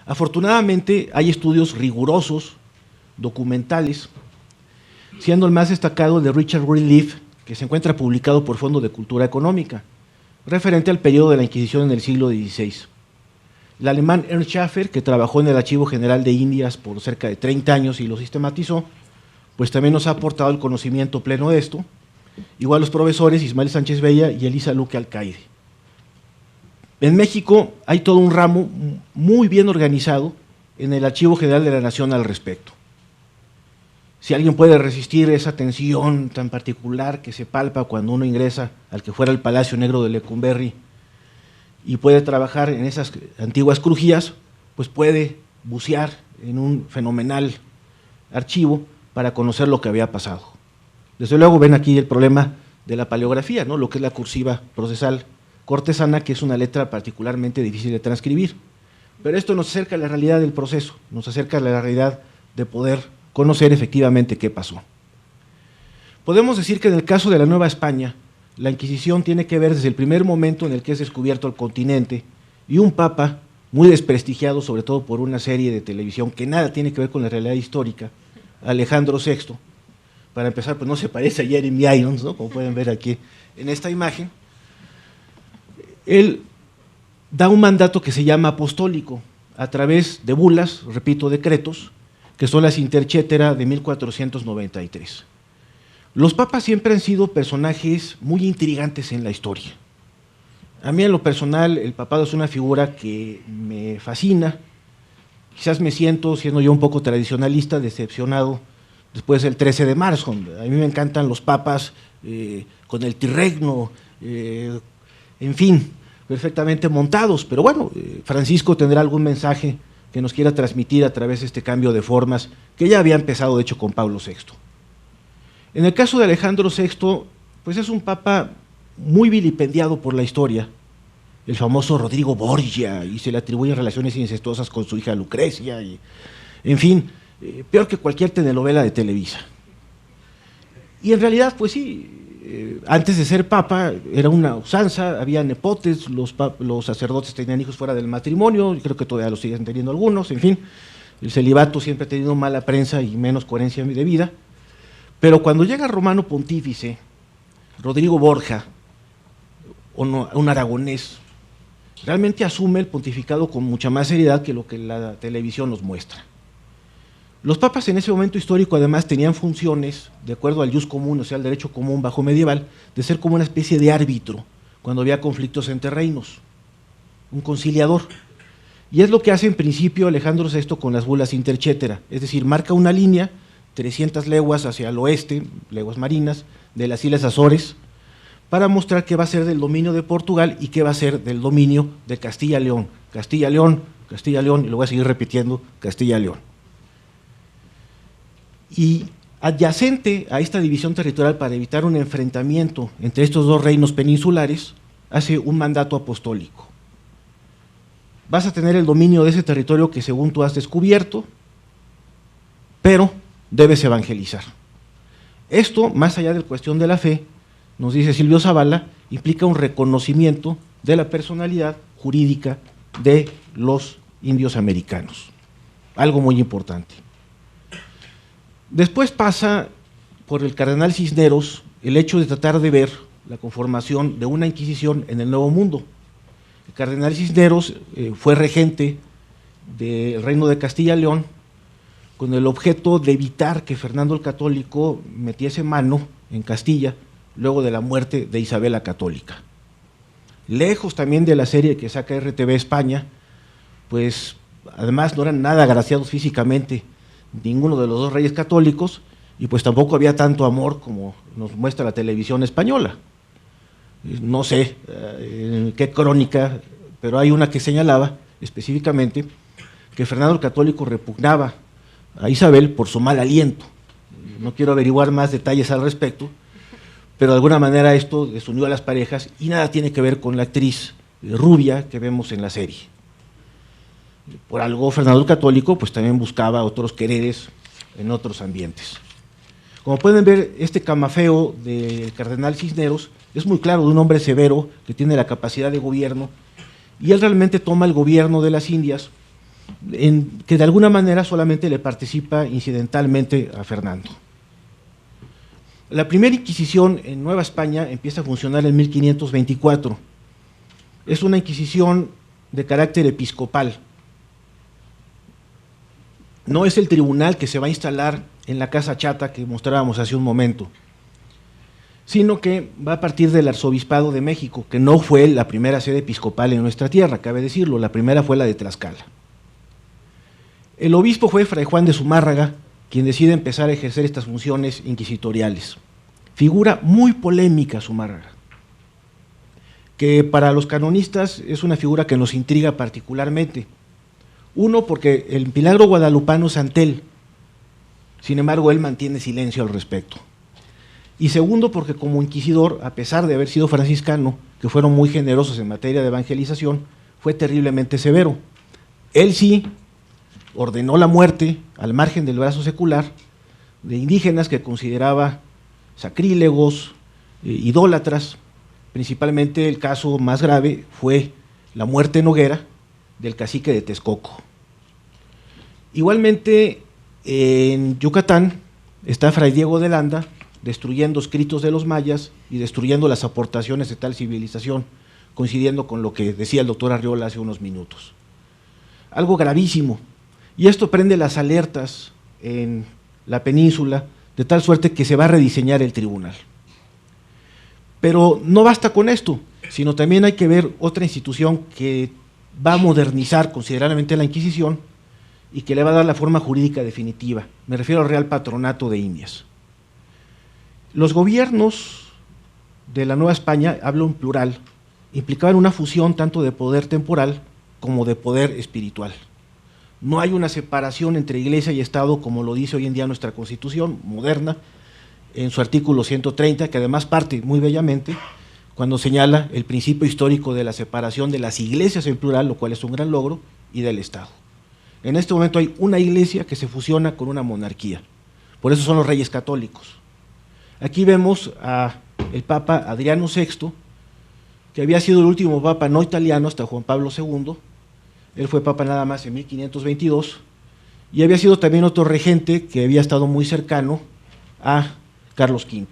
Afortunadamente hay estudios rigurosos, documentales, siendo el más destacado el de Richard Greenleaf, que se encuentra publicado por Fondo de Cultura Económica, referente al periodo de la Inquisición en el siglo XVI. El alemán Ernst Schaffer, que trabajó en el Archivo General de Indias por cerca de 30 años y lo sistematizó, pues también nos ha aportado el conocimiento pleno de esto, igual los profesores Ismael Sánchez Bella y Elisa Luque Alcaide. En México hay todo un ramo muy bien organizado en el Archivo General de la Nación al respecto. Si alguien puede resistir esa tensión tan particular que se palpa cuando uno ingresa al que fuera el Palacio Negro de Lecumberri y puede trabajar en esas antiguas crujías, pues puede bucear en un fenomenal archivo para conocer lo que había pasado. Desde luego ven aquí el problema de la paleografía, ¿no? Lo que es la cursiva procesal cortesana, que es una letra particularmente difícil de transcribir. Pero esto nos acerca a la realidad del proceso, nos acerca a la realidad de poder conocer efectivamente qué pasó. Podemos decir que en el caso de la Nueva España, la Inquisición tiene que ver desde el primer momento en el que es descubierto el continente y un papa muy desprestigiado, sobre todo por una serie de televisión que nada tiene que ver con la realidad histórica, Alejandro VI. Para empezar, pues no se parece a Jeremy Irons, ¿no? Como pueden ver aquí en esta imagen. Él da un mandato que se llama apostólico a través de bulas, repito, decretos, que son las Intercetera de 1493. Los papas siempre han sido personajes muy intrigantes en la historia. A mí en lo personal el papado es una figura que me fascina, quizás me siento, siendo yo un poco tradicionalista, decepcionado después del 13 de marzo. A mí me encantan los papas con el tirregno, en fin, perfectamente montados, pero bueno, Francisco tendrá algún mensaje que nos quiera transmitir a través de este cambio de formas que ya había empezado de hecho con Pablo VI. En el caso de Alejandro VI, pues es un papa muy vilipendiado por la historia, el famoso Rodrigo Borgia, y se le atribuyen relaciones incestuosas con su hija Lucrecia, y, en fin, peor que cualquier telenovela de Televisa. Y en realidad, pues sí, antes de ser papa era una usanza, había nepotes, los sacerdotes tenían hijos fuera del matrimonio, y creo que todavía lo siguen teniendo algunos, en fin, el celibato siempre ha tenido mala prensa y menos coherencia de vida, pero cuando llega Romano Pontífice, Rodrigo Borja, un aragonés, realmente asume el pontificado con mucha más seriedad que lo que la televisión nos muestra. Los papas en ese momento histórico además tenían funciones, de acuerdo al jus común, o sea, al derecho común bajo medieval, de ser como una especie de árbitro cuando había conflictos entre reinos, un conciliador. Y es lo que hace en principio Alejandro VI con las bulas Intercetera, es decir, marca una línea 300 leguas hacia el oeste, leguas marinas, de las Islas Azores, para mostrar qué va a ser del dominio de Portugal y qué va a ser del dominio de Castilla-León. Castilla-León, Castilla-León, y lo voy a seguir repitiendo, Castilla-León. Y adyacente a esta división territorial para evitar un enfrentamiento entre estos dos reinos peninsulares, hace un mandato apostólico. Vas a tener el dominio de ese territorio que según tú has descubierto, pero debes evangelizar. Esto, más allá de la cuestión de la fe, nos dice Silvio Zavala, implica un reconocimiento de la personalidad jurídica de los indios americanos, algo muy importante. Después pasa por el cardenal Cisneros el hecho de tratar de ver la conformación de una Inquisición en el Nuevo Mundo. El cardenal Cisneros fue regente del Reino de Castilla-León con el objeto de evitar que Fernando el Católico metiese mano en Castilla luego de la muerte de Isabel la Católica. Lejos también de la serie que saca RTV España, pues además no eran nada agraciados físicamente ninguno de los dos reyes católicos, y pues tampoco había tanto amor como nos muestra la televisión española. No sé en qué crónica, pero hay una que señalaba específicamente que Fernando el Católico repugnaba a Isabel por su mal aliento. No quiero averiguar más detalles al respecto, pero de alguna manera esto desunió a las parejas y nada tiene que ver con la actriz rubia que vemos en la serie. Por algo Fernando el Católico pues también buscaba otros quereres en otros ambientes. Como pueden ver, este camafeo del cardenal Cisneros es muy claro, de un hombre severo que tiene la capacidad de gobierno, y él realmente toma el gobierno de las Indias que de alguna manera solamente le participa incidentalmente a Fernando. La primera Inquisición en Nueva España empieza a funcionar en 1524. Es una Inquisición de carácter episcopal. No es el tribunal que se va a instalar en la Casa Chata que mostrábamos hace un momento, sino que va a partir del Arzobispado de México, que no fue la primera sede episcopal en nuestra tierra, cabe decirlo, la primera fue la de Tlaxcala. El obispo fue Fray Juan de Zumárraga, quien decide empezar a ejercer estas funciones inquisitoriales. Figura muy polémica Zumárraga, que para los canonistas es una figura que nos intriga particularmente. Uno, porque el milagro guadalupano es ante él, sin embargo él mantiene silencio al respecto. Y segundo, porque como inquisidor, a pesar de haber sido franciscano, que fueron muy generosos en materia de evangelización, fue terriblemente severo. Él sí ordenó la muerte, al margen del brazo secular, de indígenas que consideraba sacrílegos, idólatras. Principalmente el caso más grave fue la muerte en hoguera del cacique de Texcoco. Igualmente, en Yucatán está Fray Diego de Landa, destruyendo escritos de los mayas y destruyendo las aportaciones de tal civilización, coincidiendo con lo que decía el doctor Arriola hace unos minutos. Algo gravísimo, y esto prende las alertas en la península, de tal suerte que se va a rediseñar el tribunal. Pero no basta con esto, sino también hay que ver otra institución que va a modernizar considerablemente la Inquisición y que le va a dar la forma jurídica definitiva. Me refiero al Real Patronato de Indias. Los gobiernos de la Nueva España, hablo en plural, implicaban una fusión tanto de poder temporal como de poder espiritual. No hay una separación entre Iglesia y Estado como lo dice hoy en día nuestra Constitución moderna, en su artículo 130, que además parte muy bellamente cuando señala el principio histórico de la separación de las iglesias en plural, lo cual es un gran logro, y del Estado. En este momento hay una iglesia que se fusiona con una monarquía, por eso son los reyes católicos. Aquí vemos al Papa Adriano VI, que había sido el último papa no italiano hasta Juan Pablo II, él fue papa nada más en 1522, y había sido también otro regente que había estado muy cercano a Carlos V.